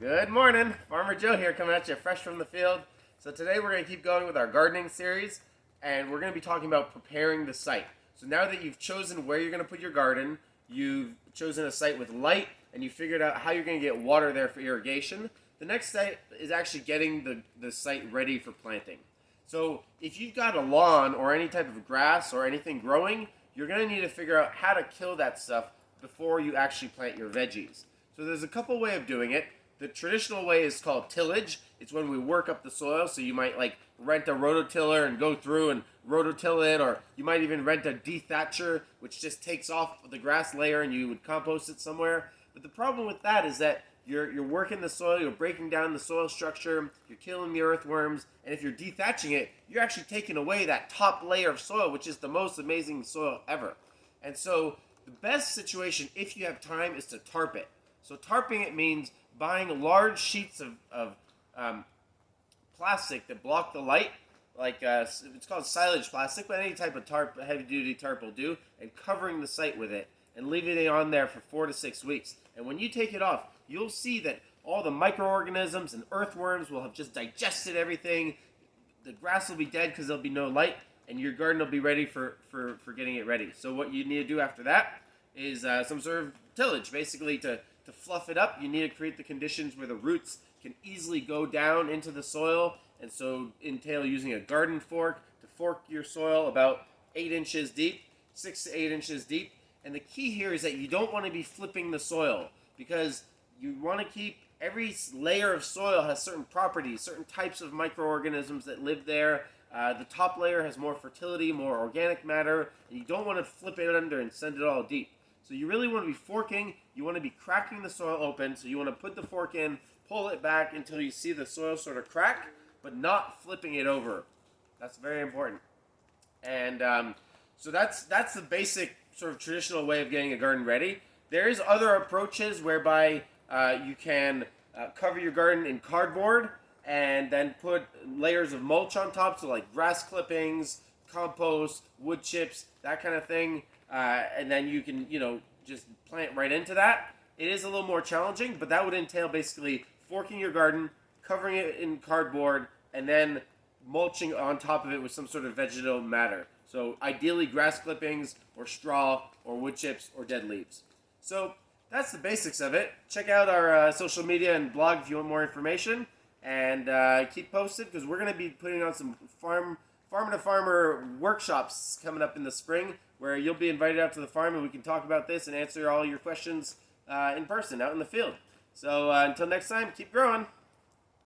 Good morning, Farmer Joe here coming at you fresh from the field. So today we're going to keep going with our gardening series and we're going to be talking about preparing the site. So now that you've chosen where you're going to put your garden, you've chosen a site with light and you figured out how you're going to get water there for irrigation, the next step is actually getting the site ready for planting. So if you've got a lawn or any type of grass or anything growing, you're going to need to figure out how to kill that stuff before you actually plant your veggies. So there's a couple way of doing it. The traditional way is called tillage. It's when we work up the soil. So you might like rent a rototiller and go through and rototill it, or you might even rent a dethatcher, which just takes off the grass layer and you would compost it somewhere. But the problem with that is that you're working the soil, you're breaking down the soil structure, you're killing the earthworms, and if you're dethatching it, you're actually taking away that top layer of soil, which is the most amazing soil ever. And so the best situation, if you have time, is to tarp it. So tarping it means buying large sheets of plastic that block the light, like it's called silage plastic, but any type of tarp, heavy-duty tarp will do, and covering the site with it and leaving it on there for 4 to 6 weeks. And when you take it off, you'll see that all the microorganisms and earthworms will have just digested everything. The grass will be dead because there'll be no light, and your garden will be ready for getting it ready. So what you need to do after that is some sort of tillage, basically to fluff it up. You need to create the conditions where the roots can easily go down into the soil, and so entail using a garden fork to fork your soil about 8 inches deep, 6 to 8 inches deep. And the key here is that you don't want to be flipping the soil, because you want to keep every layer of soil has certain properties, certain types of microorganisms that live there. The top layer has more fertility, more organic matter, and you don't want to flip it under and send it all deep. So you really want to be forking, you want to be cracking the soil open, so you want to put the fork in, pull it back until you see the soil sort of crack, but not flipping it over. That's very important. And so that's the basic sort of traditional way of getting a garden ready. There is other approaches whereby you can cover your garden in cardboard and then put layers of mulch on top, so like grass clippings, compost, wood chips, that kind of thing. And then you can, just plant right into that. It is a little more challenging, but that would entail basically forking your garden, covering it in cardboard, and then mulching on top of it with some sort of vegetal matter. So ideally grass clippings or straw or wood chips or dead leaves. So that's the basics of it. Check out our social media and blog if you want more information, and keep posted because we're going to be putting on some farmer workshops coming up in the spring, where you'll be invited out to the farm and we can talk about this and answer all your questions in person out in the field. So until next time, keep growing.